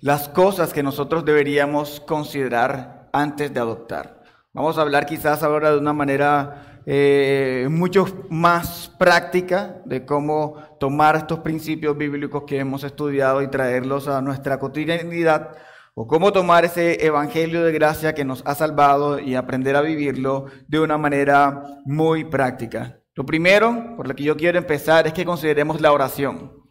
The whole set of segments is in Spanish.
las cosas que nosotros deberíamos considerar antes de adoptar. Vamos a hablar quizás ahora de una manera mucho más práctica de cómo tomar estos principios bíblicos que hemos estudiado y traerlos a nuestra cotidianidad, o cómo tomar ese evangelio de gracia que nos ha salvado y aprender a vivirlo de una manera muy práctica. Lo primero, por lo que yo quiero empezar, es que consideremos la oración.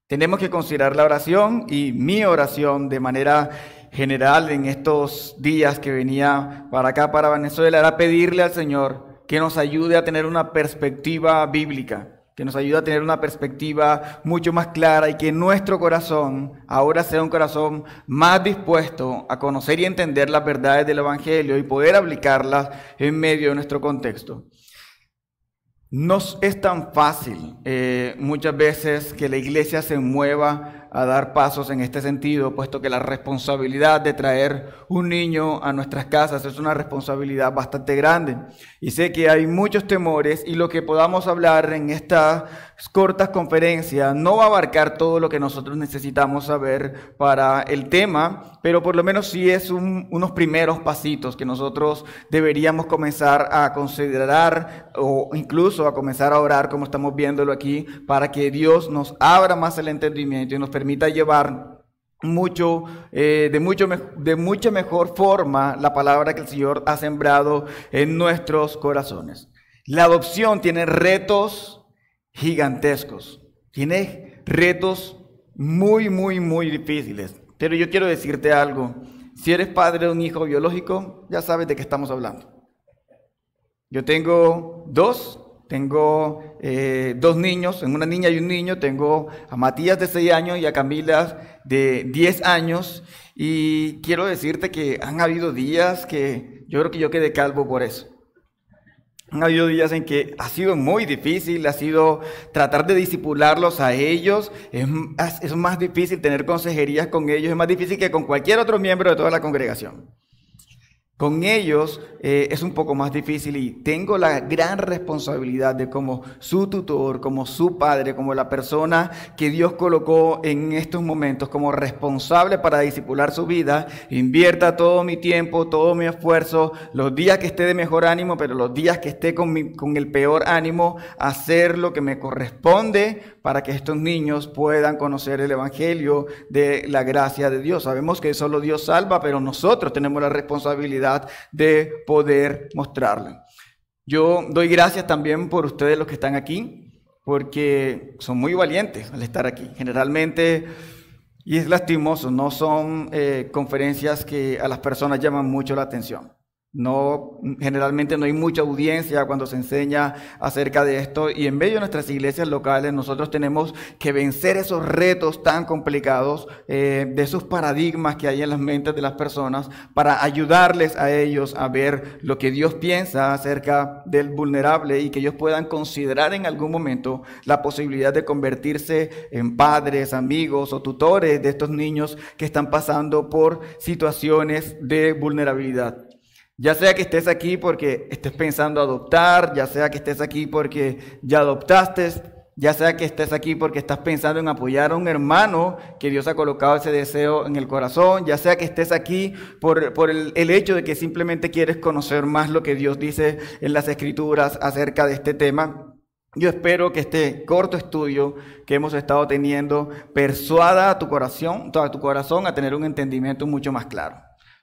Tenemos que considerar la oración, y mi oración de manera general en estos días que venía para acá, para Venezuela, era pedirle al Señor que nos ayude a tener una perspectiva bíblica, que nos ayude a tener una perspectiva mucho más clara, y que nuestro corazón ahora sea un corazón más dispuesto a conocer y entender las verdades del Evangelio y poder aplicarlas en medio de nuestro contexto. No es tan fácil muchas veces que la iglesia se mueva a dar pasos en este sentido, puesto que la responsabilidad de traer un niño a nuestras casas es una responsabilidad bastante grande. Y sé que hay muchos temores, y lo que podamos hablar en estas cortas conferencias no va a abarcar todo lo que nosotros necesitamos saber para el tema, pero por lo menos sí es unos primeros pasitos que nosotros deberíamos comenzar a considerar, o incluso a comenzar a orar, como estamos viéndolo aquí, para que Dios nos abra más el entendimiento y nos permita llevar de mucha mejor forma la palabra que el Señor ha sembrado en nuestros corazones. La adopción tiene retos gigantescos, tiene retos muy, muy, muy difíciles. Pero yo quiero decirte algo: si eres padre de un hijo biológico, ya sabes de qué estamos hablando. Yo tengo dos niños, una niña y un niño. Tengo a Matías de 6 años y a Camila de 10 años. Y quiero decirte que han habido días que yo creo que yo quedé calvo por eso. Han habido días en que ha sido muy difícil, ha sido tratar de disipularlos a ellos. Es más difícil tener consejerías con ellos, es más difícil que con cualquier otro miembro de toda la congregación. Con ellos es un poco más difícil, y tengo la gran responsabilidad de, como su tutor, como su padre, como la persona que Dios colocó en estos momentos como responsable para discipular su vida, invierta todo mi tiempo, todo mi esfuerzo, los días que esté de mejor ánimo, pero los días que esté con el peor ánimo, hacer lo que me corresponde para que estos niños puedan conocer el evangelio de la gracia de Dios. Sabemos que solo Dios salva, pero nosotros tenemos la responsabilidad de poder mostrarlo. Yo doy gracias también por ustedes, los que están aquí, porque son muy valientes al estar aquí. Generalmente, y es lastimoso, no son conferencias que a las personas llaman mucho la atención. Generalmente no hay mucha audiencia cuando se enseña acerca de esto, y en medio de nuestras iglesias locales nosotros tenemos que vencer esos retos tan complicados, de esos paradigmas que hay en las mentes de las personas, para ayudarles a ellos a ver lo que Dios piensa acerca del vulnerable, y que ellos puedan considerar en algún momento la posibilidad de convertirse en padres, amigos o tutores de estos niños que están pasando por situaciones de vulnerabilidad. Ya sea que estés aquí porque estés pensando adoptar, ya sea que estés aquí porque ya adoptaste, ya sea que estés aquí porque estás pensando en apoyar a un hermano que Dios ha colocado ese deseo en el corazón, ya sea que estés aquí por el hecho de que simplemente quieres conocer más lo que Dios dice en las Escrituras acerca de este tema. Yo espero que este corto estudio que hemos estado teniendo persuada a tu corazón a tener un entendimiento mucho más claro.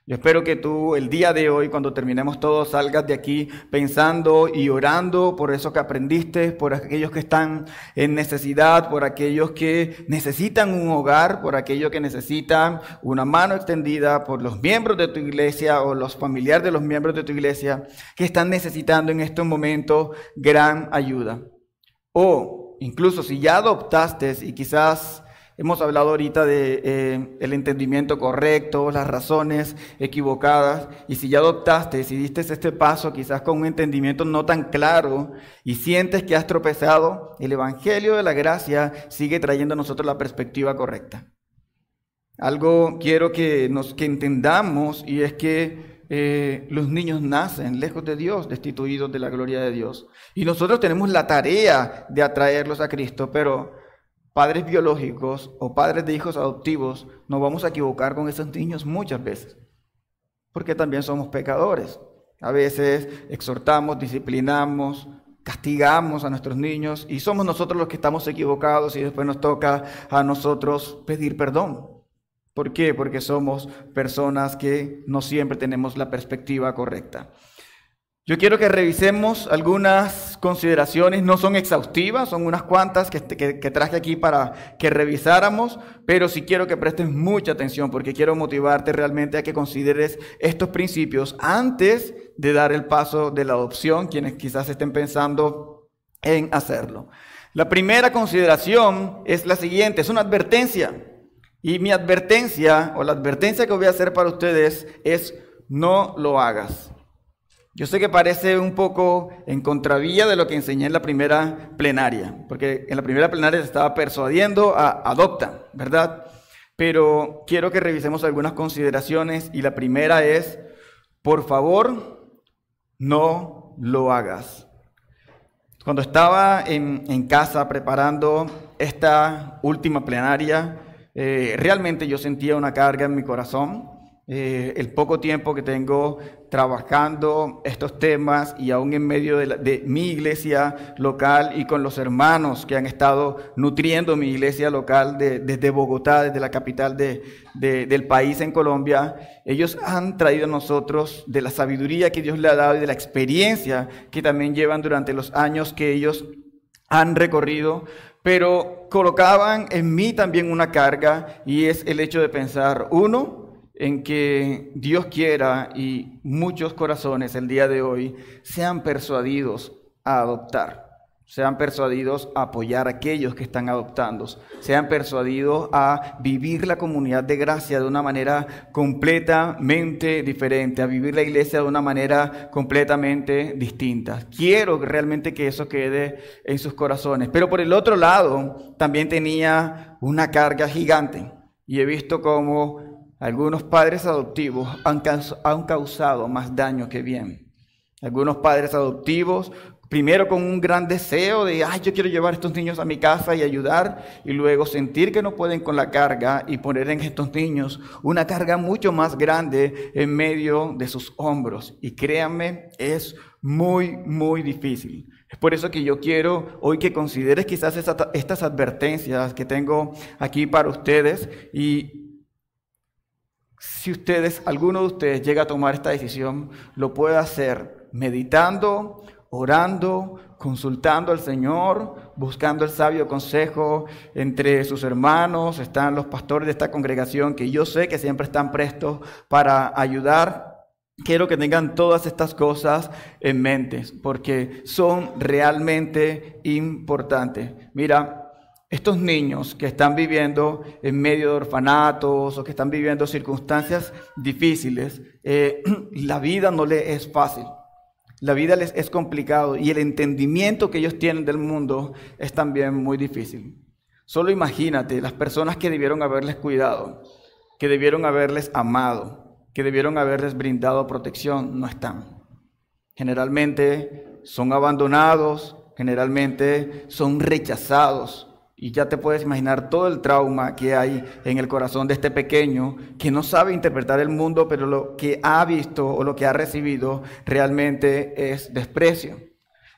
Yo espero que tú el día de hoy, cuando terminemos todo, salgas de aquí pensando y orando por eso que aprendiste, por aquellos que están en necesidad, por aquellos que necesitan un hogar, por aquellos que necesitan una mano extendida, por los miembros de tu iglesia o los familiares de los miembros de tu iglesia que están necesitando en estos momentos gran ayuda. O incluso si ya adoptaste y quizás hemos hablado ahorita de el entendimiento correcto, las razones equivocadas, y si ya adoptaste, si diste este paso quizás con un entendimiento no tan claro y sientes que has tropezado, el evangelio de la gracia sigue trayendo a nosotros la perspectiva correcta. Algo quiero que entendamos, y es que los niños nacen lejos de Dios, destituidos de la gloria de Dios, y nosotros tenemos la tarea de atraerlos a Cristo, pero padres biológicos o padres de hijos adoptivos, nos vamos a equivocar con esos niños muchas veces, porque también somos pecadores. A veces exhortamos, disciplinamos, castigamos a nuestros niños y somos nosotros los que estamos equivocados y después nos toca a nosotros pedir perdón. ¿Por qué? Porque somos personas que no siempre tenemos la perspectiva correcta. Yo quiero que revisemos algunas consideraciones, no son exhaustivas, son unas cuantas que traje aquí para que revisáramos, pero sí quiero que prestes mucha atención porque quiero motivarte realmente a que consideres estos principios antes de dar el paso de la adopción, quienes quizás estén pensando en hacerlo. La primera consideración es la siguiente, es una advertencia. Y mi advertencia, o la advertencia que voy a hacer para ustedes es: no lo hagas. Yo sé que parece un poco en contravía de lo que enseñé en la primera plenaria, porque en la primera plenaria se estaba persuadiendo a adopta, ¿verdad? Pero quiero que revisemos algunas consideraciones y la primera es: por favor, no lo hagas. Cuando estaba en casa preparando esta última plenaria, realmente yo sentía una carga en mi corazón. El poco tiempo que tengo trabajando estos temas y aún en medio de mi iglesia local y con los hermanos que han estado nutriendo mi iglesia local desde Bogotá, desde la capital del país en Colombia, ellos han traído a nosotros de la sabiduría que Dios le ha dado y de la experiencia que también llevan durante los años que ellos han recorrido, pero colocaban en mí también una carga y es el hecho de pensar, uno, en que Dios quiera y muchos corazones el día de hoy sean persuadidos a adoptar, sean persuadidos a apoyar a aquellos que están adoptando, sean persuadidos a vivir la comunidad de gracia de una manera completamente diferente, a vivir la iglesia de una manera completamente distinta. Quiero realmente que eso quede en sus corazones, pero por el otro lado también tenía una carga gigante y he visto cómo algunos padres adoptivos han causado más daño que bien. Algunos padres adoptivos, primero con un gran deseo de, yo quiero llevar a estos niños a mi casa y ayudar, y luego sentir que no pueden con la carga y poner en estos niños una carga mucho más grande en medio de sus hombros. Y créanme, es muy, muy difícil. Es por eso que yo quiero hoy que consideres quizás estas advertencias que tengo aquí para ustedes y si alguno de ustedes llega a tomar esta decisión, lo puede hacer meditando, orando, consultando al Señor, buscando el sabio consejo entre sus hermanos. Están los pastores de esta congregación que yo sé que siempre están prestos para ayudar. Quiero que tengan todas estas cosas en mente porque son realmente importantes. Mira, estos niños que están viviendo en medio de orfanatos o que están viviendo circunstancias difíciles, la vida no les es fácil, la vida les es complicado y el entendimiento que ellos tienen del mundo es también muy difícil. Solo imagínate las personas que debieron haberles cuidado, que debieron haberles amado, que debieron haberles brindado protección, no están. Generalmente son abandonados, generalmente son rechazados. Y ya te puedes imaginar todo el trauma que hay en el corazón de este pequeño que no sabe interpretar el mundo, pero lo que ha visto o lo que ha recibido realmente es desprecio.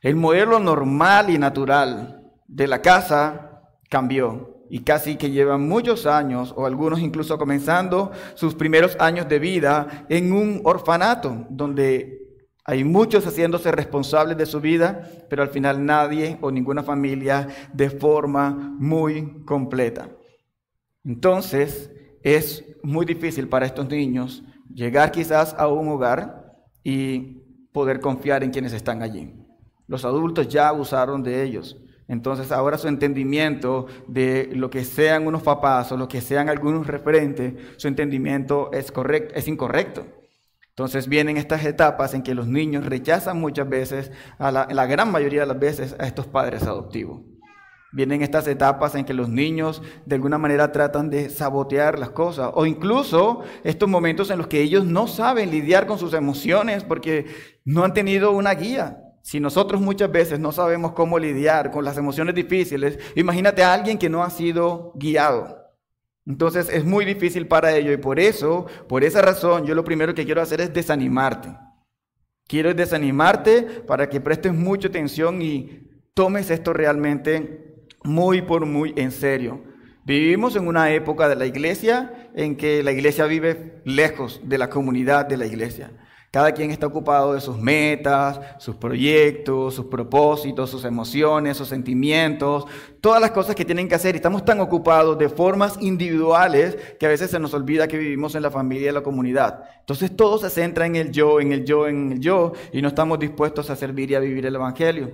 El modelo normal y natural de la casa cambió y casi que llevan muchos años, o algunos incluso comenzando sus primeros años de vida en un orfanato, donde hay muchos haciéndose responsables de su vida, pero al final nadie o ninguna familia de forma muy completa. Entonces, es muy difícil para estos niños llegar quizás a un hogar y poder confiar en quienes están allí. Los adultos ya abusaron de ellos. Entonces, ahora su entendimiento de lo que sean unos papás o lo que sean algunos referentes, su entendimiento es incorrecto. Entonces vienen estas etapas en que los niños rechazan muchas veces, la gran mayoría de las veces, a estos padres adoptivos. Vienen estas etapas en que los niños de alguna manera tratan de sabotear las cosas, o incluso estos momentos en los que ellos no saben lidiar con sus emociones porque no han tenido una guía. Si nosotros muchas veces no sabemos cómo lidiar con las emociones difíciles, imagínate a alguien que no ha sido guiado. Entonces es muy difícil para ello y por esa razón, yo lo primero que quiero hacer es desanimarte. Quiero desanimarte para que prestes mucha atención y tomes esto realmente muy en serio. Vivimos en una época de la iglesia en que la iglesia vive lejos de la comunidad de la iglesia. Cada quien está ocupado de sus metas, sus proyectos, sus propósitos, sus emociones, sus sentimientos, todas las cosas que tienen que hacer. Estamos tan ocupados de formas individuales que a veces se nos olvida que vivimos en la familia y en la comunidad. Entonces todo se centra en el yo, en el yo, en el yo, y no estamos dispuestos a servir y a vivir el evangelio.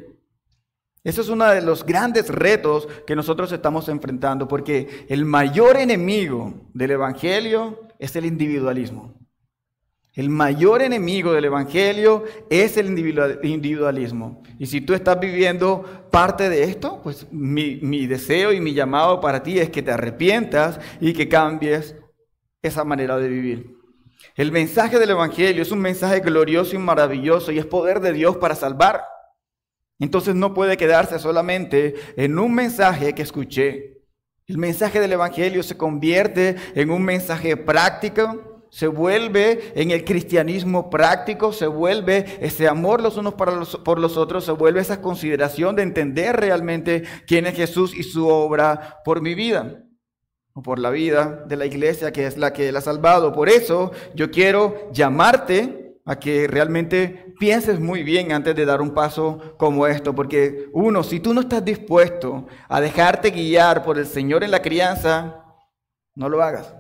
Eso es uno de los grandes retos que nosotros estamos enfrentando, porque el mayor enemigo del evangelio es el individualismo. El mayor enemigo del evangelio es el individualismo. Y si tú estás viviendo parte de esto, pues mi deseo y mi llamado para ti es que te arrepientas y que cambies esa manera de vivir. El mensaje del evangelio es un mensaje glorioso y maravilloso y es poder de Dios para salvar. Entonces no puede quedarse solamente en un mensaje que escuché. El mensaje del evangelio se convierte en un mensaje práctico. Se vuelve en el cristianismo práctico, se vuelve ese amor los unos por los otros, se vuelve esa consideración de entender realmente quién es Jesús y su obra por mi vida, o por la vida de la iglesia que es la que Él ha salvado. Por eso yo quiero llamarte a que realmente pienses muy bien antes de dar un paso como esto, porque si tú no estás dispuesto a dejarte guiar por el Señor en la crianza, no lo hagas.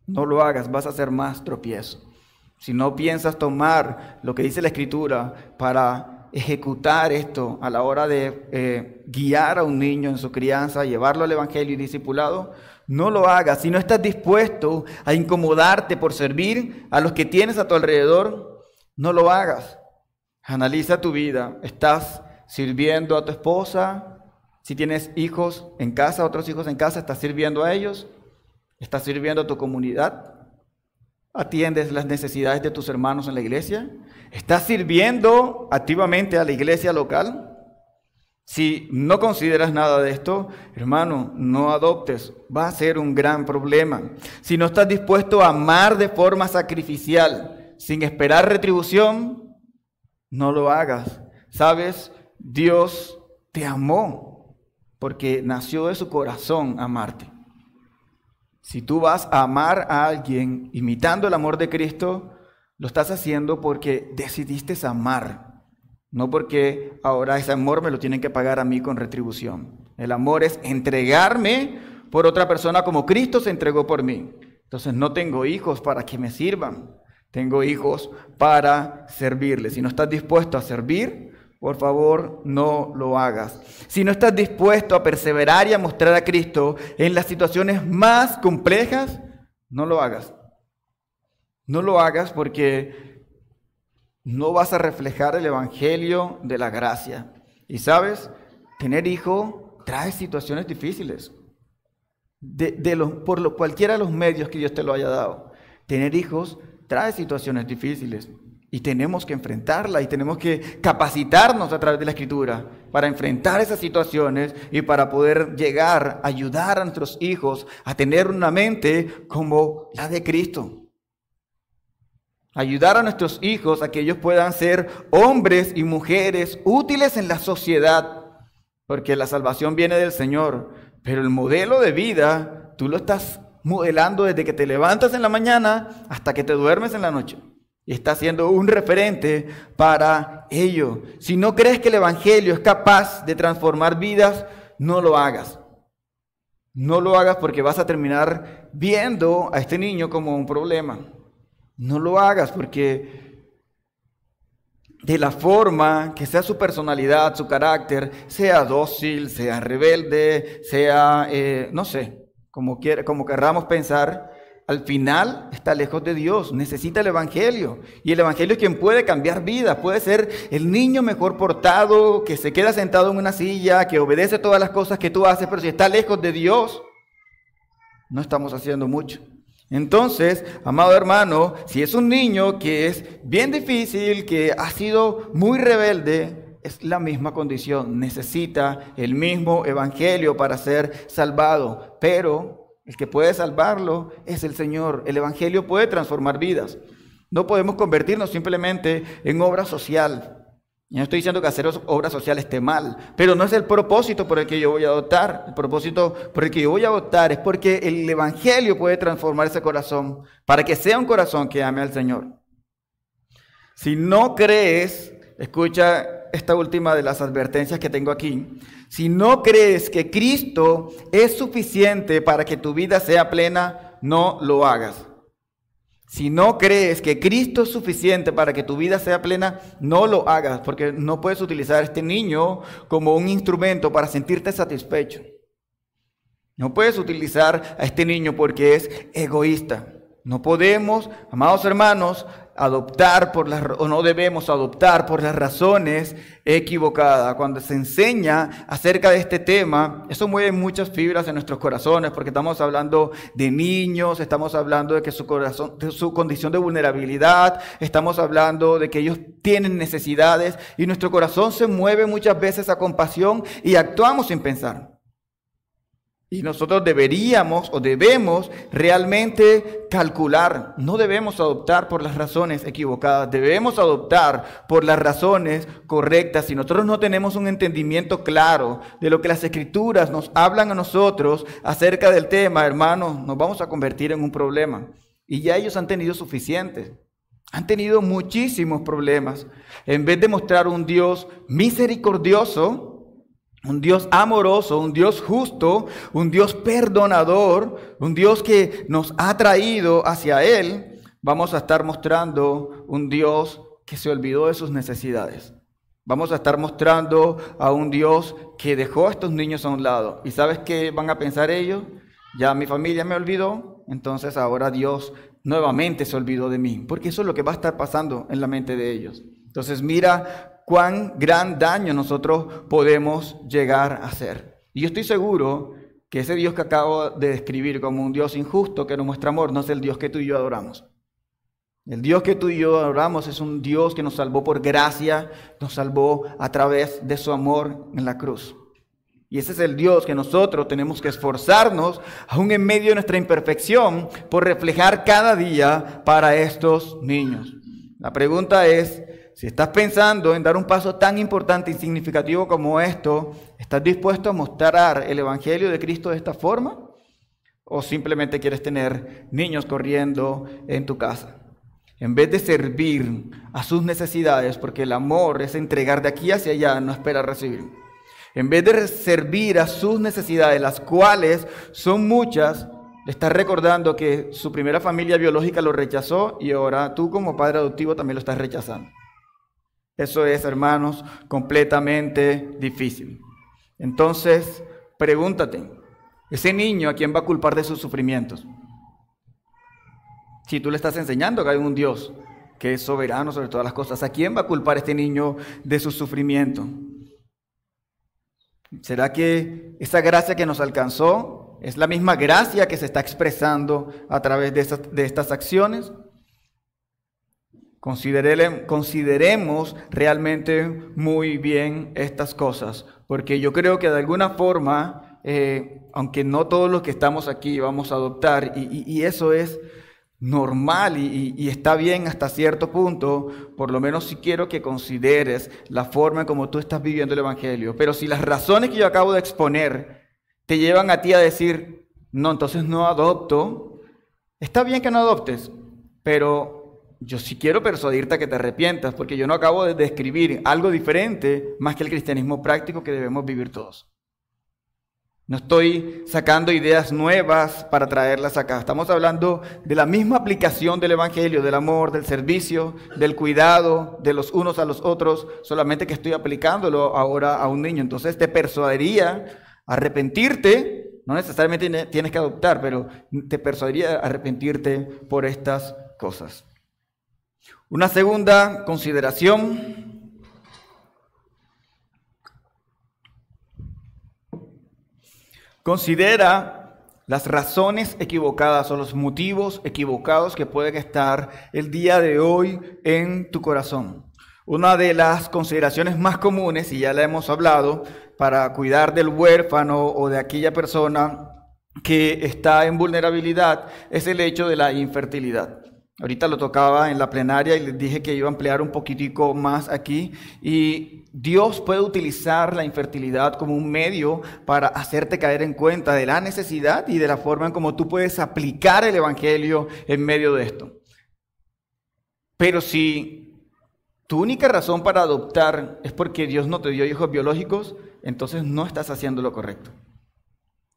No lo hagas, vas a hacer más tropiezo. Si no piensas tomar lo que dice la Escritura para ejecutar esto a la hora de guiar a un niño en su crianza, llevarlo al evangelio y discipulado, no lo hagas. Si no estás dispuesto a incomodarte por servir a los que tienes a tu alrededor, no lo hagas. Analiza tu vida. ¿Estás sirviendo a tu esposa? Si tienes hijos en casa, otros hijos en casa, ¿estás sirviendo a ellos? ¿Estás sirviendo a tu comunidad? ¿Atiendes las necesidades de tus hermanos en la iglesia? ¿Estás sirviendo activamente a la iglesia local? Si no consideras nada de esto, hermano, no adoptes. Va a ser un gran problema. Si no estás dispuesto a amar de forma sacrificial, sin esperar retribución, no lo hagas. ¿Sabes? Dios te amó porque nació de su corazón amarte. Si tú vas a amar a alguien imitando el amor de Cristo, lo estás haciendo porque decidiste amar, no porque ahora ese amor me lo tienen que pagar a mí con retribución. El amor es entregarme por otra persona como Cristo se entregó por mí. Entonces no tengo hijos para que me sirvan, tengo hijos para servirles. Si no estás dispuesto a servir, por favor, no lo hagas. Si no estás dispuesto a perseverar y a mostrar a Cristo en las situaciones más complejas, no lo hagas. No lo hagas porque no vas a reflejar el evangelio de la gracia. Y sabes, tener hijo trae situaciones difíciles. Por cualquiera de los medios que Dios te lo haya dado. Tener hijos trae situaciones difíciles. Y tenemos que enfrentarla y tenemos que capacitarnos a través de la Escritura para enfrentar esas situaciones y para poder llegar a ayudar a nuestros hijos a tener una mente como la de Cristo. Ayudar a nuestros hijos a que ellos puedan ser hombres y mujeres útiles en la sociedad, porque la salvación viene del Señor, pero el modelo de vida tú lo estás modelando desde que te levantas en la mañana hasta que te duermes en la noche. Y está siendo un referente para ello. Si no crees que el evangelio es capaz de transformar vidas, no lo hagas. No lo hagas porque vas a terminar viendo a este niño como un problema. No lo hagas porque de la forma que sea su personalidad, su carácter, sea dócil, sea rebelde, sea, no sé, como querramos pensar, al final está lejos de Dios, necesita el evangelio. Y el evangelio es quien puede cambiar vidas. Puede ser el niño mejor portado, que se queda sentado en una silla, que obedece todas las cosas que tú haces, pero si está lejos de Dios, no estamos haciendo mucho. Entonces, amado hermano, si es un niño que es bien difícil, que ha sido muy rebelde, es la misma condición. Necesita el mismo evangelio para ser salvado. Pero el que puede salvarlo es el Señor. El evangelio puede transformar vidas. No podemos convertirnos simplemente en obra social. Yo no estoy diciendo que hacer obra social esté mal, pero no es el propósito por el que yo voy a adoptar. El propósito por el que yo voy a adoptar es porque el evangelio puede transformar ese corazón para que sea un corazón que ame al Señor. Si no crees, escucha esta última de las advertencias que tengo aquí. Si no crees que Cristo es suficiente para que tu vida sea plena, no lo hagas. Si no crees que Cristo es suficiente para que tu vida sea plena, no lo hagas, porque no puedes utilizar a este niño como un instrumento para sentirte satisfecho. No puedes utilizar a este niño porque es egoísta. No podemos, amados hermanos, adoptar o no debemos adoptar por las razones equivocadas. Cuando se enseña acerca de este tema, eso mueve muchas fibras en nuestros corazones, porque estamos hablando de niños, estamos hablando de que de su condición de vulnerabilidad, estamos hablando de que ellos tienen necesidades y nuestro corazón se mueve muchas veces a compasión y actuamos sin pensar. Y nosotros deberíamos o debemos realmente calcular. No debemos adoptar por las razones equivocadas. Debemos adoptar por las razones correctas. Si nosotros no tenemos un entendimiento claro de lo que las Escrituras nos hablan a nosotros acerca del tema, hermanos, nos vamos a convertir en un problema. Y ya ellos han tenido suficientes. Han tenido muchísimos problemas. En vez de mostrar un Dios misericordioso, un Dios amoroso, un Dios justo, un Dios perdonador, un Dios que nos ha traído hacia Él, vamos a estar mostrando un Dios que se olvidó de sus necesidades. Vamos a estar mostrando a un Dios que dejó a estos niños a un lado. ¿Y sabes qué van a pensar ellos? Ya mi familia me olvidó, entonces ahora Dios nuevamente se olvidó de mí. Porque eso es lo que va a estar pasando en la mente de ellos. Entonces mira cuán gran daño nosotros podemos llegar a hacer. Y yo estoy seguro que ese Dios que acabo de describir como un Dios injusto que nos muestra amor no es el Dios que tú y yo adoramos. El Dios que tú y yo adoramos es un Dios que nos salvó por gracia, nos salvó a través de su amor en la cruz. Y ese es el Dios que nosotros tenemos que esforzarnos, aún en medio de nuestra imperfección, por reflejar cada día para estos niños. La pregunta es, si estás pensando en dar un paso tan importante y significativo como esto, ¿estás dispuesto a mostrar el Evangelio de Cristo de esta forma? ¿O simplemente quieres tener niños corriendo en tu casa? En vez de servir a sus necesidades, porque el amor es entregar de aquí hacia allá, no esperar recibir. En vez de servir a sus necesidades, las cuales son muchas, le estás recordando que su primera familia biológica lo rechazó y ahora tú como padre adoptivo también lo estás rechazando. Eso es, hermanos, completamente difícil. Entonces, pregúntate, ¿ese niño a quién va a culpar de sus sufrimientos? Si tú le estás enseñando que hay un Dios que es soberano sobre todas las cosas, ¿a quién va a culpar este niño de su sufrimiento? ¿Será que esa gracia que nos alcanzó es la misma gracia que se está expresando a través de estas acciones? Consideremos realmente muy bien estas cosas, porque yo creo que de alguna forma, aunque no todos los que estamos aquí vamos a adoptar, y eso es normal y está bien hasta cierto punto, por lo menos sí quiero que consideres la forma en cómo tú estás viviendo el Evangelio. Pero si las razones que yo acabo de exponer te llevan a ti a decir, no, entonces no adopto, está bien que no adoptes, pero yo sí quiero persuadirte a que te arrepientas, porque yo no acabo de describir algo diferente más que el cristianismo práctico que debemos vivir todos. No estoy sacando ideas nuevas para traerlas acá. Estamos hablando de la misma aplicación del Evangelio, del amor, del servicio, del cuidado de los unos a los otros, solamente que estoy aplicándolo ahora a un niño. Entonces te persuadiría a arrepentirte, no necesariamente tienes que adoptar, pero te persuadiría a arrepentirte por estas cosas. Una segunda consideración. Considera las razones equivocadas o los motivos equivocados que pueden estar el día de hoy en tu corazón. Una de las consideraciones más comunes, y ya la hemos hablado, para cuidar del huérfano o de aquella persona que está en vulnerabilidad, es el hecho de la infertilidad. Ahorita lo tocaba en la plenaria y les dije que iba a ampliar un poquitico más aquí. Y Dios puede utilizar la infertilidad como un medio para hacerte caer en cuenta de la necesidad y de la forma en cómo tú puedes aplicar el evangelio en medio de esto. Pero si tu única razón para adoptar es porque Dios no te dio hijos biológicos, entonces no estás haciendo lo correcto.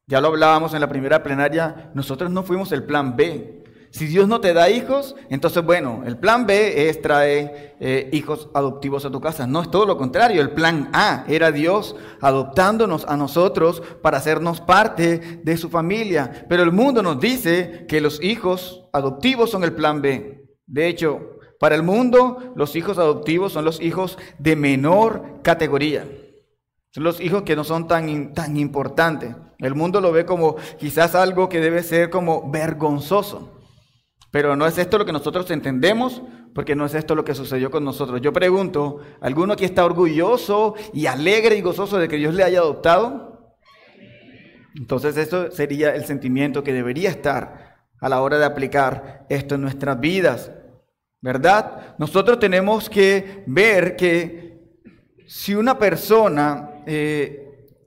Ya lo hablábamos en la primera plenaria, nosotros no fuimos el plan B. Si Dios no te da hijos, entonces bueno, el plan B es traer hijos adoptivos a tu casa. No, es todo lo contrario. El plan A era Dios adoptándonos a nosotros para hacernos parte de su familia. Pero el mundo nos dice que los hijos adoptivos son el plan B. De hecho, para el mundo, los hijos adoptivos son los hijos de menor categoría. Son los hijos que no son tan importantes. El mundo lo ve como quizás algo que debe ser como vergonzoso. Pero no es esto lo que nosotros entendemos, porque no es esto lo que sucedió con nosotros. Yo pregunto, ¿alguno aquí está orgulloso y alegre y gozoso de que Dios le haya adoptado? Entonces eso sería el sentimiento que debería estar a la hora de aplicar esto en nuestras vidas, ¿verdad? Nosotros tenemos que ver que si una persona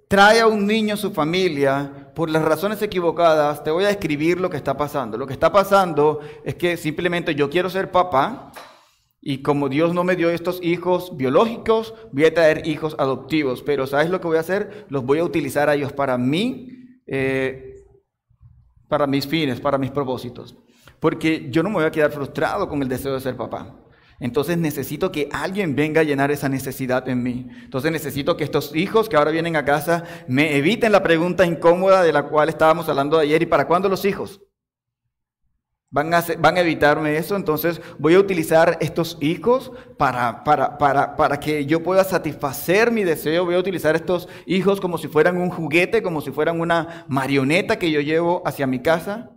trae a un niño a su familia por las razones equivocadas, te voy a describir lo que está pasando. Lo que está pasando es que simplemente yo quiero ser papá y como Dios no me dio estos hijos biológicos, voy a traer hijos adoptivos. Pero ¿sabes lo que voy a hacer? Los voy a utilizar a ellos para mí, para mis fines, para mis propósitos. Porque yo no me voy a quedar frustrado con el deseo de ser papá. Entonces necesito que alguien venga a llenar esa necesidad en mí. Entonces necesito que estos hijos que ahora vienen a casa me eviten la pregunta incómoda de la cual estábamos hablando ayer. ¿Y para cuándo los hijos? Van a evitarme eso. Entonces voy a utilizar estos hijos para que yo pueda satisfacer mi deseo. Voy a utilizar estos hijos como si fueran un juguete, como si fueran una marioneta que yo llevo hacia mi casa.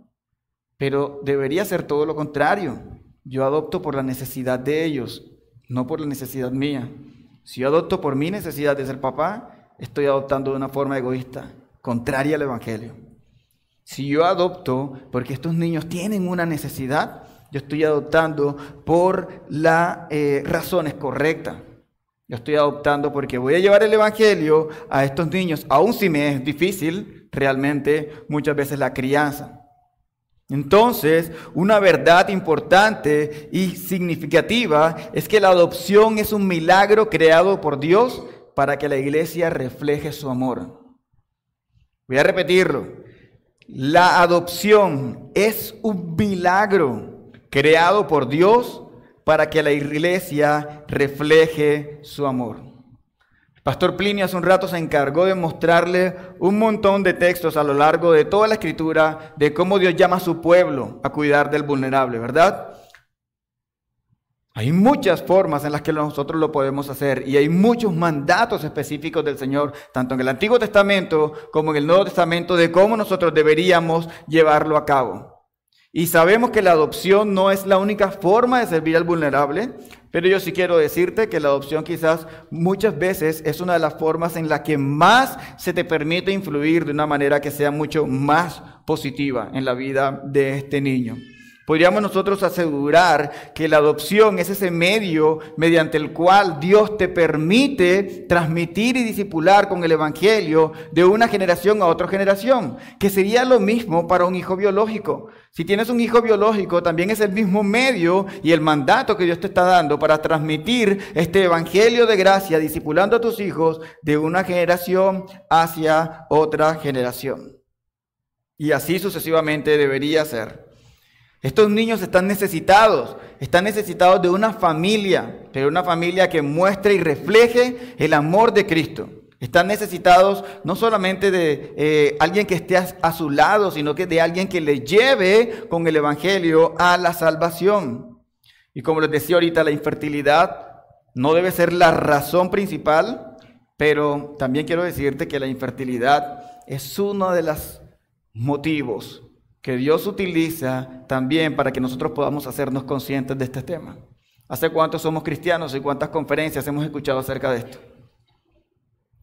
Pero debería ser todo lo contrario. Yo adopto por la necesidad de ellos, no por la necesidad mía. Si yo adopto por mi necesidad de ser papá, estoy adoptando de una forma egoísta, contraria al evangelio. Si yo adopto porque estos niños tienen una necesidad, yo estoy adoptando por las razones correctas. Yo estoy adoptando porque voy a llevar el evangelio a estos niños, aun si me es difícil realmente muchas veces la crianza. Entonces, una verdad importante y significativa es que la adopción es un milagro creado por Dios para que la iglesia refleje su amor. Voy a repetirlo. La adopción es un milagro creado por Dios para que la iglesia refleje su amor. Pastor Plinio hace un rato se encargó de mostrarle un montón de textos a lo largo de toda la Escritura de cómo Dios llama a su pueblo a cuidar del vulnerable, ¿verdad? Hay muchas formas en las que nosotros lo podemos hacer y hay muchos mandatos específicos del Señor, tanto en el Antiguo Testamento como en el Nuevo Testamento, de cómo nosotros deberíamos llevarlo a cabo. Y sabemos que la adopción no es la única forma de servir al vulnerable, pero yo sí quiero decirte que la adopción quizás muchas veces es una de las formas en la que más se te permite influir de una manera que sea mucho más positiva en la vida de este niño. Podríamos nosotros asegurar que la adopción es ese medio mediante el cual Dios te permite transmitir y discipular con el evangelio de una generación a otra generación, que sería lo mismo para un hijo biológico. Si tienes un hijo biológico, también es el mismo medio y el mandato que Dios te está dando para transmitir este evangelio de gracia, discipulando a tus hijos de una generación hacia otra generación. Y así sucesivamente debería ser. Estos niños están necesitados de una familia, pero una familia que muestre y refleje el amor de Cristo. Están necesitados no solamente de alguien que esté a su lado, sino que de alguien que le lleve con el evangelio a la salvación. Y como les decía ahorita, la infertilidad no debe ser la razón principal, pero también quiero decirte que la infertilidad es una de las motivos que Dios utiliza también para que nosotros podamos hacernos conscientes de este tema. ¿Hace cuánto somos cristianos y cuántas conferencias hemos escuchado acerca de esto?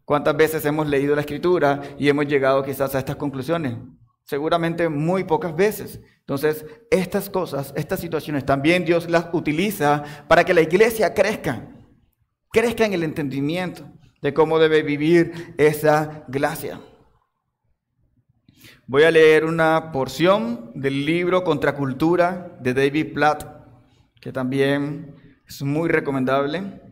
¿Cuántas veces hemos leído la Escritura y hemos llegado quizás a estas conclusiones? Seguramente muy pocas veces. Entonces, estas cosas, estas situaciones, también Dios las utiliza para que la iglesia crezca en el entendimiento de cómo debe vivir esa gracia. Voy a leer una porción del libro Contracultura de David Platt, que también es muy recomendable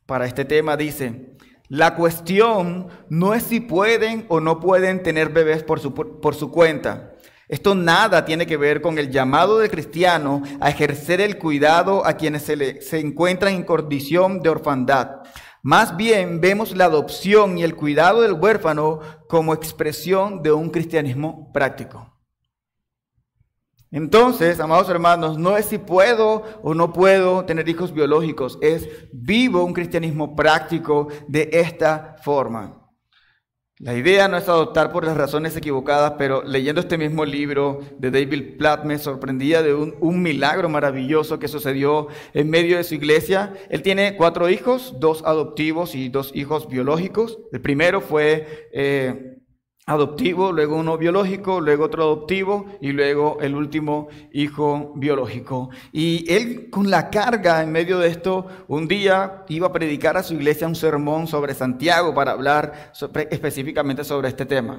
para este tema. Dice: la cuestión no es si pueden o no pueden tener bebés por su cuenta. Esto nada tiene que ver con el llamado del cristiano a ejercer el cuidado a quienes se encuentran en condición de orfandad. Más bien vemos la adopción y el cuidado del huérfano como expresión de un cristianismo práctico. Entonces, amados hermanos, no es si puedo o no puedo tener hijos biológicos, es vivo un cristianismo práctico de esta forma. La idea no es adoptar por las razones equivocadas, pero leyendo este mismo libro de David Platt me sorprendía de un milagro maravilloso que sucedió en medio de su iglesia. Él tiene 4 hijos, 2 adoptivos y 2 hijos biológicos. El primero fue adoptivo, luego uno biológico, luego otro adoptivo y luego el último hijo biológico. Y él, con la carga en medio de esto, un día iba a predicar a su iglesia un sermón sobre Santiago para hablar específicamente sobre este tema.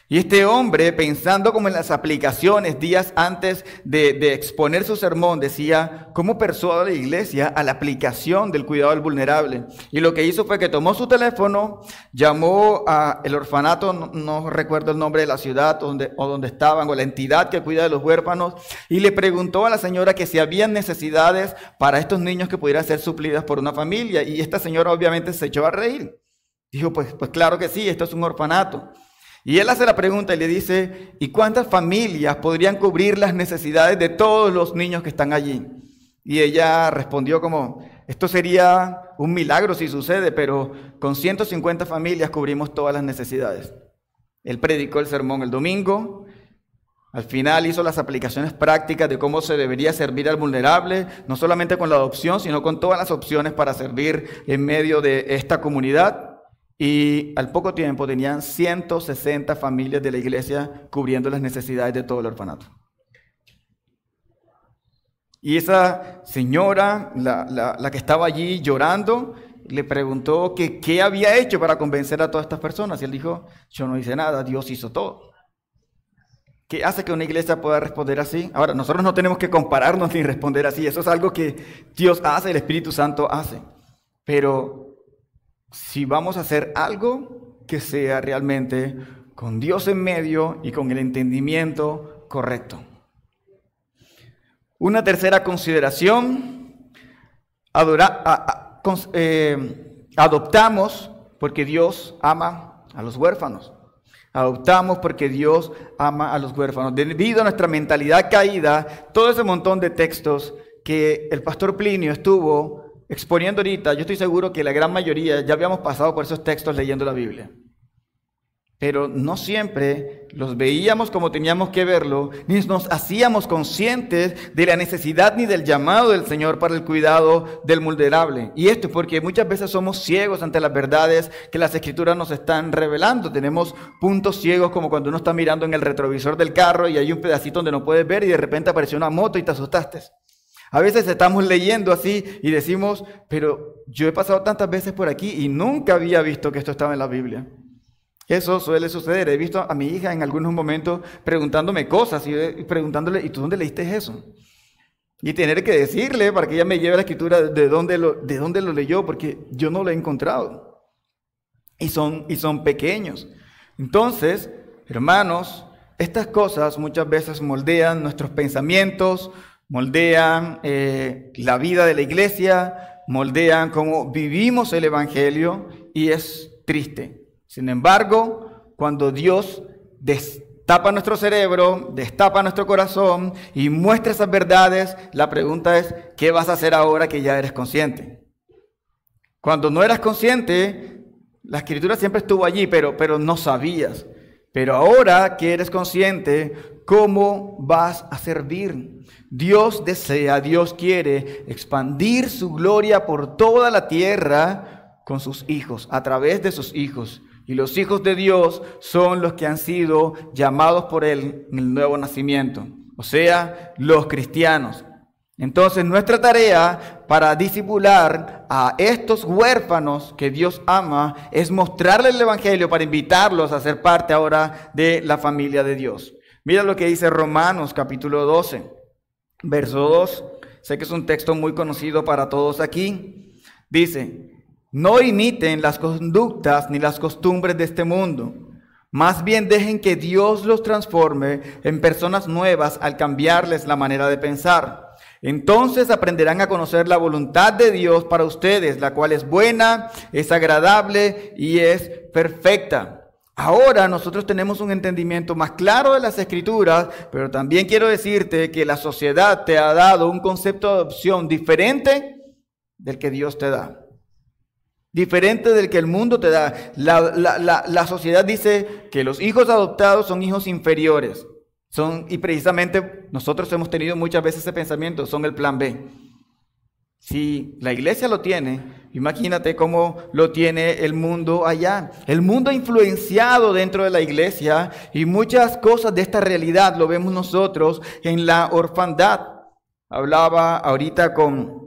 Y este hombre, pensando como en las aplicaciones días antes de exponer su sermón, decía: ¿cómo persuado a la iglesia a la aplicación del cuidado del vulnerable? Y lo que hizo fue que tomó su teléfono, llamó al orfanato, no recuerdo el nombre de la ciudad donde estaban, o la entidad que cuida de los huérfanos, y le preguntó a la señora que si habían necesidades para estos niños que pudieran ser suplidas por una familia. Y esta señora obviamente se echó a reír. Dijo: pues claro que sí, esto es un orfanato. Y él hace la pregunta y le dice: ¿y cuántas familias podrían cubrir las necesidades de todos los niños que están allí? Y ella respondió como: esto sería un milagro si sucede, pero con 150 familias cubrimos todas las necesidades. Él predicó el sermón el domingo. Al final hizo las aplicaciones prácticas de cómo se debería servir al vulnerable, no solamente con la adopción, sino con todas las opciones para servir en medio de esta comunidad. Y al poco tiempo tenían 160 familias de la iglesia cubriendo las necesidades de todo el orfanato. Y esa señora, la que estaba allí llorando, le preguntó que qué había hecho para convencer a todas estas personas. Y él dijo: yo no hice nada, Dios hizo todo. ¿Qué hace que una iglesia pueda responder así? Ahora, nosotros no tenemos que compararnos ni responder así. Eso es algo que Dios hace, el Espíritu Santo hace. Pero si vamos a hacer algo, que sea realmente con Dios en medio y con el entendimiento correcto. Una tercera consideración: adoptamos porque Dios ama a los huérfanos. Adoptamos porque Dios ama a los huérfanos. Debido a nuestra mentalidad caída, todo ese montón de textos que el pastor Plinio estuvo exponiendo ahorita, yo estoy seguro que la gran mayoría ya habíamos pasado por esos textos leyendo la Biblia. Pero no siempre los veíamos como teníamos que verlo, ni nos hacíamos conscientes de la necesidad ni del llamado del Señor para el cuidado del vulnerable. Y esto es porque muchas veces somos ciegos ante las verdades que las Escrituras nos están revelando. Tenemos puntos ciegos, como cuando uno está mirando en el retrovisor del carro y hay un pedacito donde no puedes ver y de repente apareció una moto y te asustaste. A veces estamos leyendo así y decimos: pero yo he pasado tantas veces por aquí y nunca había visto que esto estaba en la Biblia. Eso suele suceder. He visto a mi hija en algunos momentos preguntándome cosas y preguntándole: ¿y tú dónde leíste eso? Y tener que decirle para que ella me lleve la escritura de dónde lo leyó, porque yo no lo he encontrado. Y son pequeños. Entonces, hermanos, estas cosas muchas veces moldean nuestros pensamientos, moldean la vida de la iglesia, moldean cómo vivimos el evangelio, y es triste. Sin embargo, cuando Dios destapa nuestro cerebro, destapa nuestro corazón y muestra esas verdades, la pregunta es: ¿qué vas a hacer ahora que ya eres consciente? Cuando no eras consciente, la escritura siempre estuvo allí, pero no sabías. Pero ahora que eres consciente, ¿cómo vas a servir? Dios desea, Dios quiere expandir su gloria por toda la tierra con sus hijos, a través de sus hijos. Y los hijos de Dios son los que han sido llamados por Él en el nuevo nacimiento, o sea, los cristianos. Entonces, nuestra tarea para discipular a estos huérfanos que Dios ama es mostrarles el Evangelio para invitarlos a ser parte ahora de la familia de Dios. Mira lo que dice Romanos capítulo 12, verso 2. Sé que es un texto muy conocido para todos aquí. Dice: no imiten las conductas ni las costumbres de este mundo. Más bien dejen que Dios los transforme en personas nuevas al cambiarles la manera de pensar. Entonces aprenderán a conocer la voluntad de Dios para ustedes, la cual es buena, es agradable y es perfecta. Ahora nosotros tenemos un entendimiento más claro de las Escrituras, pero también quiero decirte que la sociedad te ha dado un concepto de adopción diferente del que Dios te da. Diferente del que el mundo te da. La sociedad dice que los hijos adoptados son hijos inferiores. Y precisamente nosotros hemos tenido muchas veces ese pensamiento, son el plan B. Si la iglesia lo tiene, imagínate cómo lo tiene el mundo allá. El mundo ha influenciado dentro de la iglesia y muchas cosas de esta realidad lo vemos nosotros en la orfandad. Hablaba ahorita con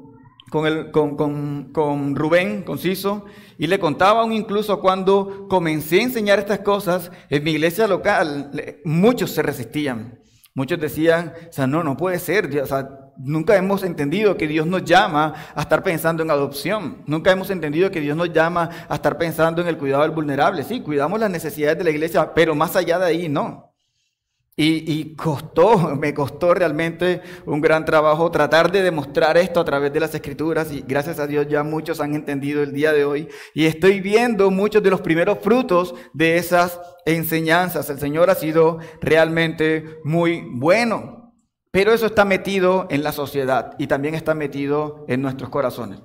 Rubén, con Ciso, y le contaba aún incluso cuando comencé a enseñar estas cosas en mi iglesia local, muchos se resistían. Muchos decían, o sea, no puede ser, o sea, nunca hemos entendido que Dios nos llama a estar pensando en adopción. Nunca hemos entendido que Dios nos llama a estar pensando en el cuidado del vulnerable. Sí, cuidamos las necesidades de la iglesia, pero más allá de ahí no. Y me costó realmente un gran trabajo tratar de demostrar esto a través de las Escrituras, y gracias a Dios ya muchos han entendido el día de hoy y estoy viendo muchos de los primeros frutos de esas enseñanzas. El Señor ha sido realmente muy bueno, pero eso está metido en la sociedad y también está metido en nuestros corazones,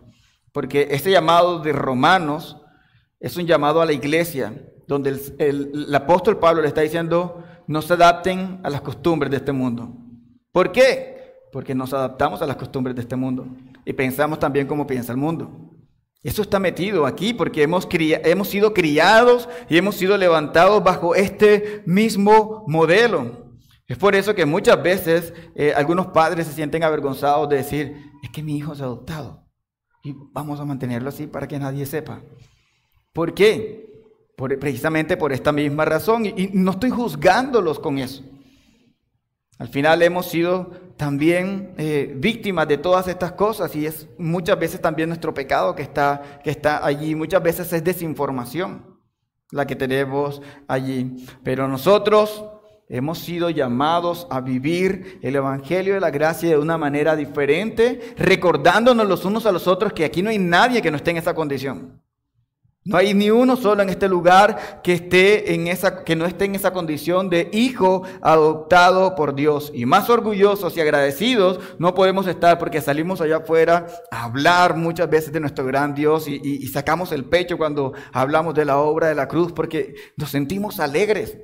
porque este llamado de Romanos es un llamado a la iglesia, donde el apóstol Pablo le está diciendo: no se adapten a las costumbres de este mundo. ¿Por qué? Porque nos adaptamos a las costumbres de este mundo y pensamos también como piensa el mundo. Eso está metido aquí porque hemos sido criados y hemos sido levantados bajo este mismo modelo. Es por eso que muchas veces algunos padres se sienten avergonzados de decir: es que mi hijo es adoptado y vamos a mantenerlo así para que nadie sepa. ¿Por qué? Precisamente por esta misma razón, y no estoy juzgándolos con eso. Al final hemos sido también víctimas de todas estas cosas y es muchas veces también nuestro pecado que está allí. Muchas veces es desinformación la que tenemos allí, pero nosotros hemos sido llamados a vivir el Evangelio de la gracia de una manera diferente, recordándonos los unos a los otros que aquí no hay nadie que no esté en esa condición. No hay ni uno solo en este lugar que no esté en esa condición de hijo adoptado por Dios. Y más orgullosos y agradecidos no podemos estar porque salimos allá afuera a hablar muchas veces de nuestro gran Dios y sacamos el pecho cuando hablamos de la obra de la cruz porque nos sentimos alegres.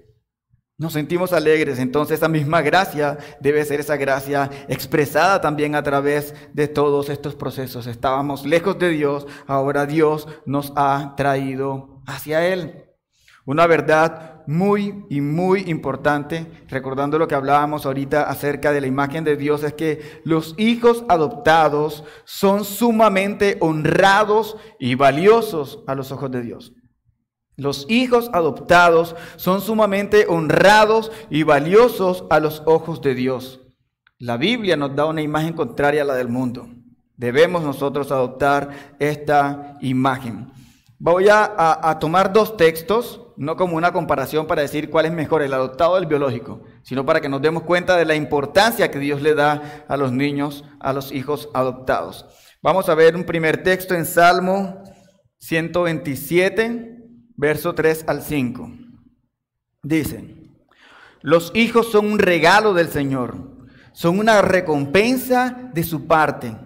Nos sentimos alegres, entonces esa misma gracia debe ser esa gracia expresada también a través de todos estos procesos. Estábamos lejos de Dios, ahora Dios nos ha traído hacia Él. Una verdad muy importante, recordando lo que hablábamos ahorita acerca de la imagen de Dios, es que los hijos adoptados son sumamente honrados y valiosos a los ojos de Dios. Los hijos adoptados son sumamente honrados y valiosos a los ojos de Dios. La Biblia nos da una imagen contraria a la del mundo. Debemos nosotros adoptar esta imagen. Voy a tomar dos textos, no como una comparación para decir cuál es mejor, el adoptado o el biológico, sino para que nos demos cuenta de la importancia que Dios le da a los niños, a los hijos adoptados. Vamos a ver un primer texto en Salmo 127. Verso 3 al 5. Dice: los hijos son un regalo del Señor, son una recompensa de su parte.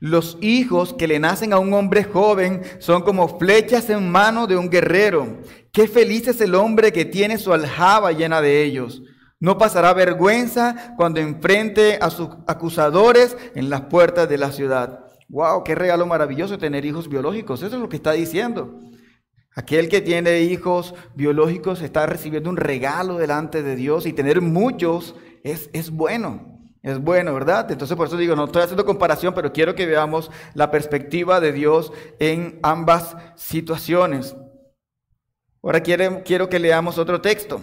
Los hijos que le nacen a un hombre joven son como flechas en mano de un guerrero. Qué feliz es el hombre que tiene su aljaba llena de ellos. No pasará vergüenza cuando enfrente a sus acusadores en las puertas de la ciudad. ¡Wow! ¡Qué regalo maravilloso tener hijos biológicos! Eso es lo que está diciendo. Aquel que tiene hijos biológicos está recibiendo un regalo delante de Dios, y tener muchos es bueno. Es bueno, ¿verdad? Entonces por eso digo, no estoy haciendo comparación, pero quiero que veamos la perspectiva de Dios en ambas situaciones. Ahora quiero que leamos otro texto.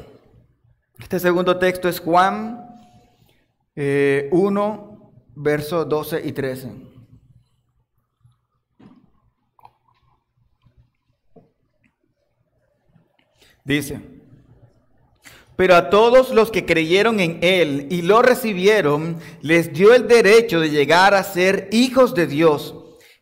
Este segundo texto es Juan 1, versos 12 y 13. Dice: pero a todos los que creyeron en Él y lo recibieron, les dio el derecho de llegar a ser hijos de Dios.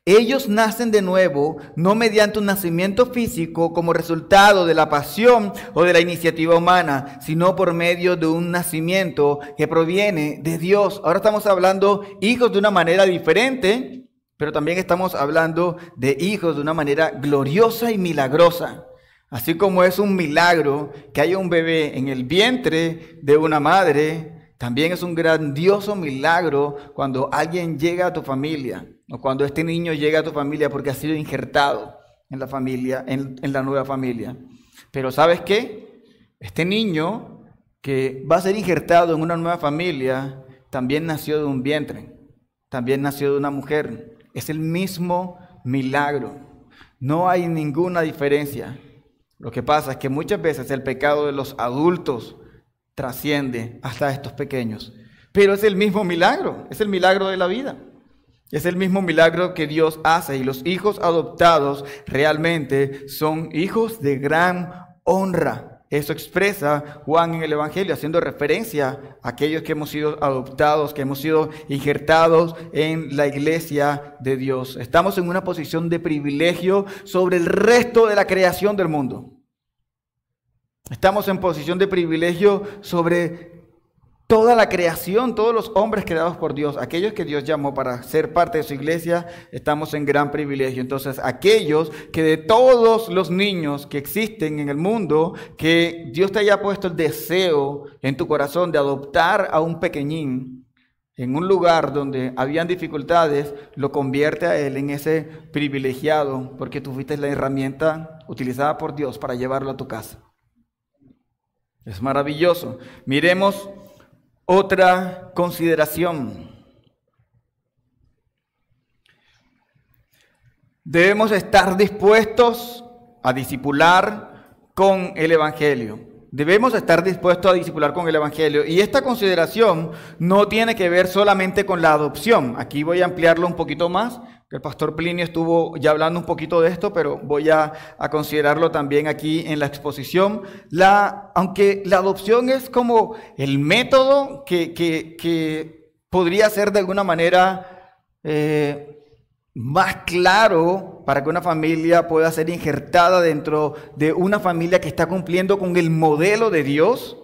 Ellos nacen de nuevo, no mediante un nacimiento físico como resultado de la pasión o de la iniciativa humana, sino por medio de un nacimiento que proviene de Dios. Ahora estamos hablando hijos de una manera diferente, pero también estamos hablando de hijos de una manera gloriosa y milagrosa. Así como es un milagro que haya un bebé en el vientre de una madre, también es un grandioso milagro cuando alguien llega a tu familia, o cuando este niño llega a tu familia porque ha sido injertado en la familia, en la nueva familia. Pero ¿sabes qué? Este niño que va a ser injertado en una nueva familia también nació de un vientre, también nació de una mujer. Es el mismo milagro. No hay ninguna diferencia. Lo que pasa es que muchas veces el pecado de los adultos trasciende hasta estos pequeños. Pero es el mismo milagro, es el milagro de la vida. Es el mismo milagro que Dios hace, y los hijos adoptados realmente son hijos de gran honra. Eso expresa Juan en el Evangelio, haciendo referencia a aquellos que hemos sido adoptados, que hemos sido injertados en la iglesia de Dios. Estamos en una posición de privilegio sobre el resto de la creación del mundo. Estamos en posición de privilegio sobre toda la creación, todos los hombres creados por Dios, aquellos que Dios llamó para ser parte de su iglesia, estamos en gran privilegio. Entonces, aquellos que de todos los niños que existen en el mundo, que Dios te haya puesto el deseo en tu corazón de adoptar a un pequeñín en un lugar donde habían dificultades, lo convierte a él en ese privilegiado, porque tú fuiste la herramienta utilizada por Dios para llevarlo a tu casa. Es maravilloso. Miremos otra consideración. Debemos estar dispuestos a discipular con el Evangelio. Debemos estar dispuestos a discipular con el Evangelio. Y esta consideración no tiene que ver solamente con la adopción. Aquí voy a ampliarlo un poquito más. El pastor Plinio estuvo ya hablando un poquito de esto, pero voy a considerarlo también aquí en la exposición. Aunque la adopción es como el método que podría ser de alguna manera más claro para que una familia pueda ser injertada dentro de una familia que está cumpliendo con el modelo de Dios.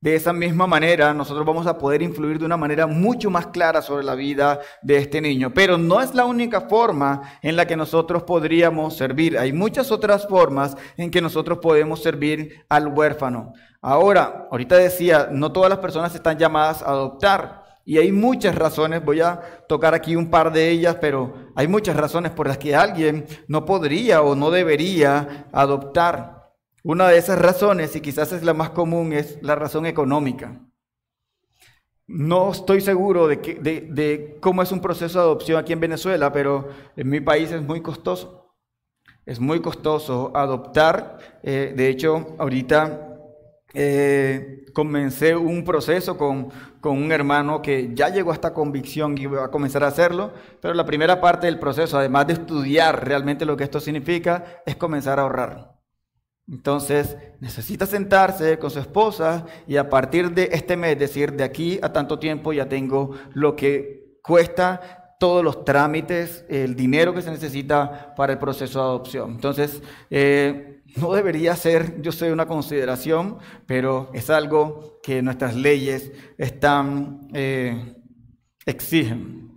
De esa misma manera, nosotros vamos a poder influir de una manera mucho más clara sobre la vida de este niño. Pero no es la única forma en la que nosotros podríamos servir. Hay muchas otras formas en que nosotros podemos servir al huérfano. Ahorita decía, no todas las personas están llamadas a adoptar. Y hay muchas razones, voy a tocar aquí un par de ellas, pero hay muchas razones por las que alguien no podría o no debería adoptar. Una de esas razones, y quizás es la más común, es la razón económica. No estoy seguro de cómo es un proceso de adopción aquí en Venezuela, pero en mi país es muy costoso. Es muy costoso adoptar. De hecho, ahorita comencé un proceso con un hermano que ya llegó a esta convicción y va a comenzar a hacerlo, pero la primera parte del proceso, además de estudiar realmente lo que esto significa, es comenzar a ahorrar. Entonces, necesita sentarse con su esposa y a partir de este mes, decir, de aquí a tanto tiempo ya tengo lo que cuesta todos los trámites, el dinero que se necesita para el proceso de adopción. Entonces, no debería ser, yo sé, una consideración, pero es algo que nuestras leyes exigen.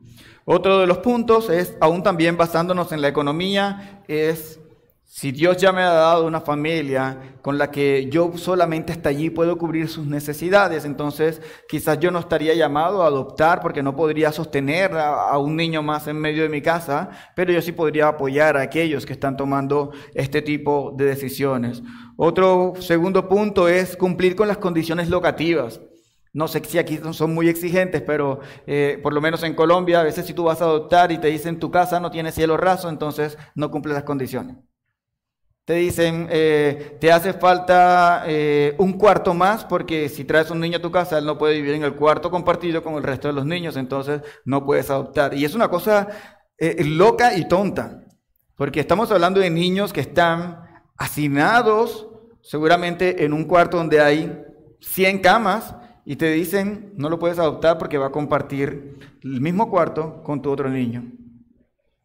Otro de los puntos es, aún también basándonos en la economía, es si Dios ya me ha dado una familia con la que yo solamente hasta allí puedo cubrir sus necesidades, entonces quizás yo no estaría llamado a adoptar porque no podría sostener a un niño más en medio de mi casa, pero yo sí podría apoyar a aquellos que están tomando este tipo de decisiones. Otro segundo punto es cumplir con las condiciones locativas. No sé si aquí son muy exigentes, pero por lo menos en Colombia, a veces si tú vas a adoptar y te dicen tu casa no tiene cielo raso, entonces no cumple las condiciones. Te dicen, te hace falta un cuarto más porque si traes un niño a tu casa, él no puede vivir en el cuarto compartido con el resto de los niños, entonces no puedes adoptar. Y es una cosa loca y tonta, porque estamos hablando de niños que están hacinados seguramente en un cuarto donde hay 100 camas y te dicen, no lo puedes adoptar porque va a compartir el mismo cuarto con tu otro niño.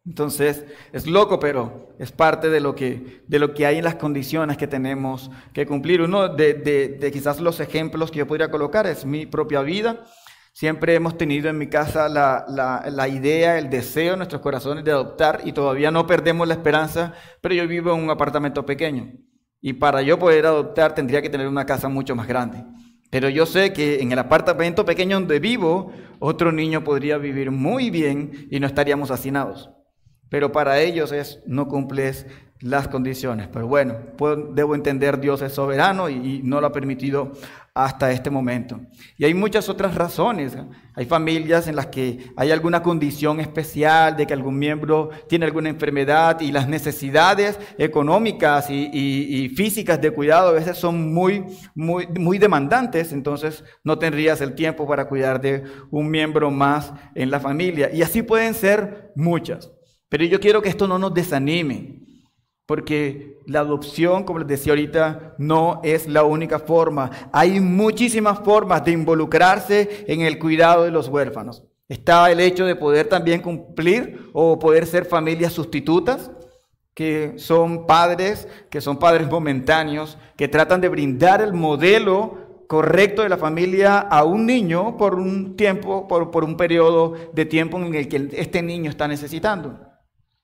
Entonces, es loco, pero es parte de lo que hay en las condiciones que tenemos que cumplir. Uno de quizás los ejemplos que yo podría colocar es mi propia vida. Siempre hemos tenido en mi casa la idea, el deseo en nuestros corazones de adoptar y todavía no perdemos la esperanza, pero yo vivo en un apartamento pequeño y para yo poder adoptar tendría que tener una casa mucho más grande. Pero yo sé que en el apartamento pequeño donde vivo, otro niño podría vivir muy bien y no estaríamos hacinados. Pero para ellos no cumples las condiciones. Pero bueno, debo entender, Dios es soberano y no lo ha permitido hasta este momento. Y hay muchas otras razones. Hay familias en las que hay alguna condición especial de que algún miembro tiene alguna enfermedad y las necesidades económicas y físicas de cuidado a veces son muy demandantes, entonces no tendrías el tiempo para cuidar de un miembro más en la familia. Y así pueden ser muchas. Pero yo quiero que esto no nos desanime, porque la adopción, como les decía ahorita, no es la única forma. Hay muchísimas formas de involucrarse en el cuidado de los huérfanos. Está el hecho de poder también cumplir o poder ser familias sustitutas, que son padres momentáneos, que tratan de brindar el modelo correcto de la familia a un niño por un tiempo, por un periodo de tiempo en el que este niño está necesitando.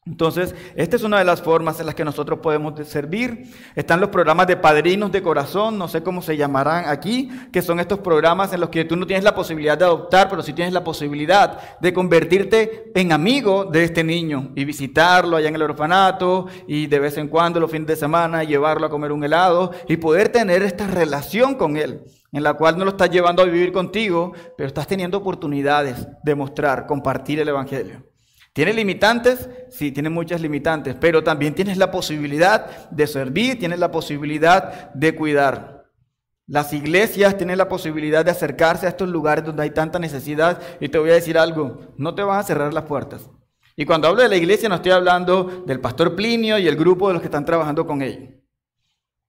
Entonces, esta es una de las formas en las que nosotros podemos servir. Están los programas de padrinos de corazón, no sé cómo se llamarán aquí, que son estos programas en los que tú no tienes la posibilidad de adoptar, pero sí tienes la posibilidad de convertirte en amigo de este niño y visitarlo allá en el orfanato y de vez en cuando los fines de semana llevarlo a comer un helado y poder tener esta relación con él, en la cual no lo estás llevando a vivir contigo, pero estás teniendo oportunidades de mostrar, compartir el evangelio. ¿Tiene limitantes? Sí, tiene muchas limitantes, pero también tienes la posibilidad de servir, tienes la posibilidad de cuidar. Las iglesias tienen la posibilidad de acercarse a estos lugares donde hay tanta necesidad y te voy a decir algo, no te van a cerrar las puertas. Y cuando hablo de la iglesia no estoy hablando del pastor Plinio y el grupo de los que están trabajando con él.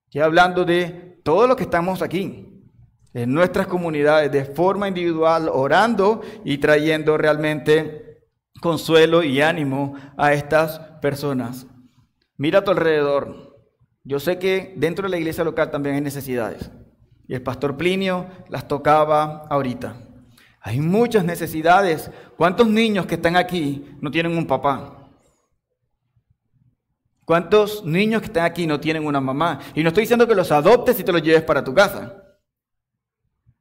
Estoy hablando de todos los que estamos aquí, en nuestras comunidades, de forma individual, orando y trayendo realmente consuelo y ánimo a estas personas. Mira a tu alrededor. Yo sé que dentro de la iglesia local también hay necesidades. Y el pastor Plinio las tocaba ahorita. Hay muchas necesidades. ¿Cuántos niños que están aquí no tienen un papá? ¿Cuántos niños que están aquí no tienen una mamá? Y no estoy diciendo que los adoptes y te los lleves para tu casa.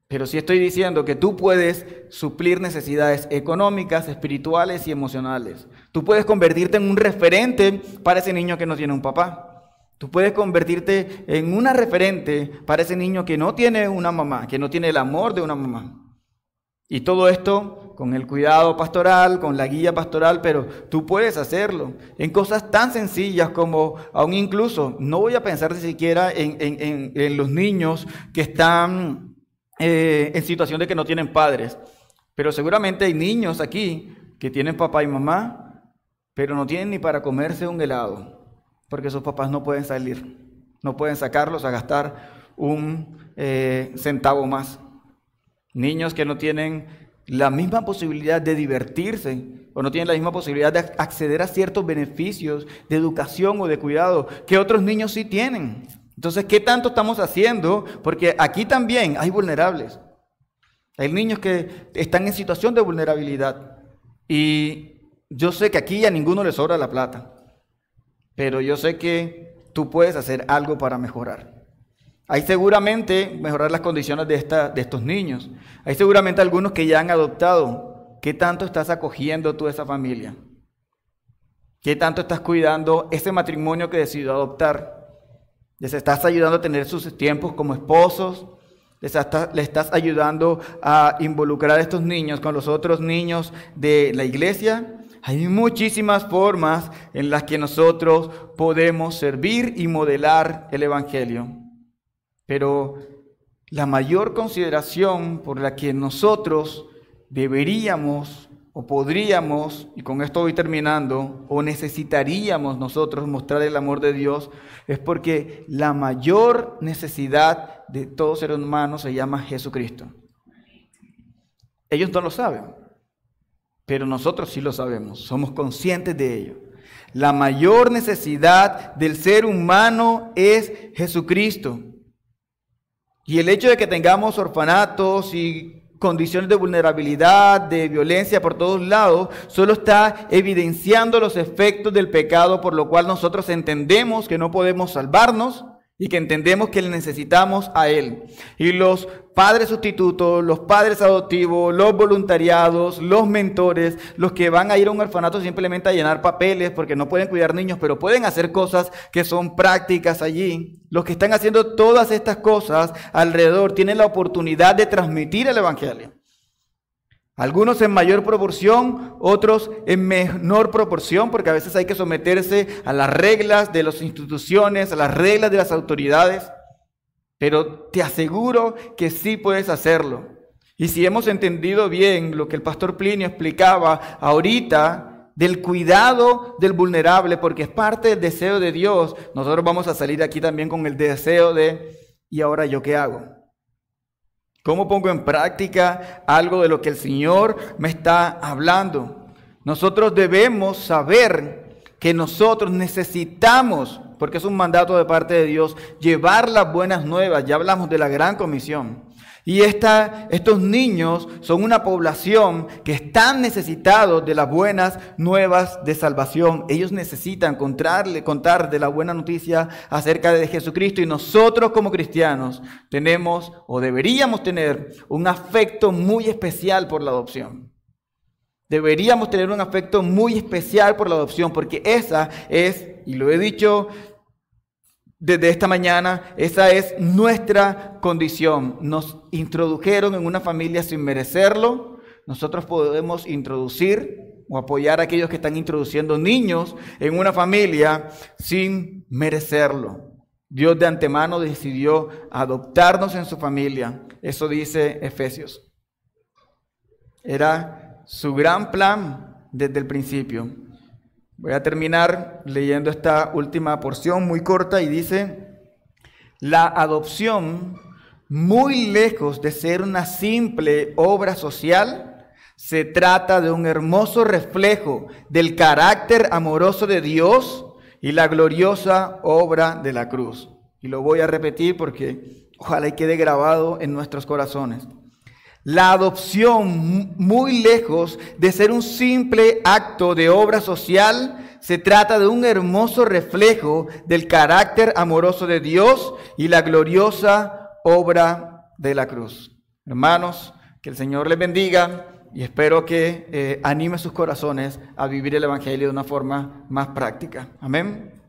Pero sí estoy diciendo que tú puedes suplir necesidades económicas, espirituales y emocionales. Tú puedes convertirte en un referente para ese niño que no tiene un papá. Tú puedes convertirte en una referente para ese niño que no tiene una mamá, que no tiene el amor de una mamá. Y todo esto con el cuidado pastoral, con la guía pastoral, pero tú puedes hacerlo en cosas tan sencillas como, aún incluso, no voy a pensar ni siquiera en los niños que están en situación de que no tienen padres, pero seguramente hay niños aquí que tienen papá y mamá, pero no tienen ni para comerse un helado, porque sus papás no pueden salir, no pueden sacarlos a gastar un centavo más. Niños que no tienen la misma posibilidad de divertirse o no tienen la misma posibilidad de acceder a ciertos beneficios de educación o de cuidado que otros niños sí tienen. Entonces, ¿qué tanto estamos haciendo? Porque aquí también hay vulnerables. Hay niños que están en situación de vulnerabilidad. Y yo sé que aquí a ninguno le sobra la plata, pero yo sé que tú puedes hacer algo para mejorar. Hay seguramente mejorar las condiciones de estos niños. Hay seguramente algunos que ya han adoptado. ¿Qué tanto estás acogiendo tú a esa familia? ¿Qué tanto estás cuidando ese matrimonio que decidió adoptar? ¿Les estás ayudando a tener sus tiempos como esposos? ¿Le estás ayudando a involucrar a estos niños con los otros niños de la iglesia? Hay muchísimas formas en las que nosotros podemos servir y modelar el evangelio. Pero la mayor consideración por la que nosotros deberíamos o podríamos, y con esto voy terminando, o necesitaríamos nosotros mostrar el amor de Dios, es porque la mayor necesidad de todo ser humano se llama Jesucristo. Ellos no lo saben, pero nosotros sí lo sabemos, somos conscientes de ello. La mayor necesidad del ser humano es Jesucristo. Y el hecho de que tengamos orfanatos y condiciones de vulnerabilidad, de violencia por todos lados, solo está evidenciando los efectos del pecado, por lo cual nosotros entendemos que no podemos salvarnos y que entendemos que le necesitamos a Él. Y los padres sustitutos, los padres adoptivos, los voluntariados, los mentores, los que van a ir a un orfanato simplemente a llenar papeles porque no pueden cuidar niños, pero pueden hacer cosas que son prácticas allí. Los que están haciendo todas estas cosas alrededor tienen la oportunidad de transmitir el evangelio. Algunos en mayor proporción, otros en menor proporción, porque a veces hay que someterse a las reglas de las instituciones, a las reglas de las autoridades. Pero te aseguro que sí puedes hacerlo. Y si hemos entendido bien lo que el pastor Plinio explicaba ahorita del cuidado del vulnerable, porque es parte del deseo de Dios, nosotros vamos a salir aquí también con el deseo de, ¿y ahora yo qué hago? ¿Cómo pongo en práctica algo de lo que el Señor me está hablando? Nosotros debemos saber que nosotros necesitamos, porque es un mandato de parte de Dios, llevar las buenas nuevas. Ya hablamos de la gran comisión. Y estos niños son una población que están necesitados de las buenas nuevas de salvación. Ellos necesitan contar de la buena noticia acerca de Jesucristo. Y nosotros como cristianos tenemos o deberíamos tener un afecto muy especial por la adopción. Deberíamos tener un afecto muy especial por la adopción, porque esa es, y lo he dicho desde esta mañana, esa es nuestra condición. Nos introdujeron en una familia sin merecerlo. Nosotros podemos introducir o apoyar a aquellos que están introduciendo niños en una familia sin merecerlo. Dios de antemano decidió adoptarnos en su familia. Eso dice Efesios. Era su gran plan desde el principio. Voy a terminar leyendo esta última porción muy corta y dice: la adopción, muy lejos de ser una simple obra social, se trata de un hermoso reflejo del carácter amoroso de Dios y la gloriosa obra de la cruz. Y lo voy a repetir porque ojalá y quede grabado en nuestros corazones. La adopción, muy lejos de ser un simple acto de obra social, se trata de un hermoso reflejo del carácter amoroso de Dios y la gloriosa obra de la cruz. Hermanos, que el Señor les bendiga y espero que anime sus corazones a vivir el evangelio de una forma más práctica. Amén.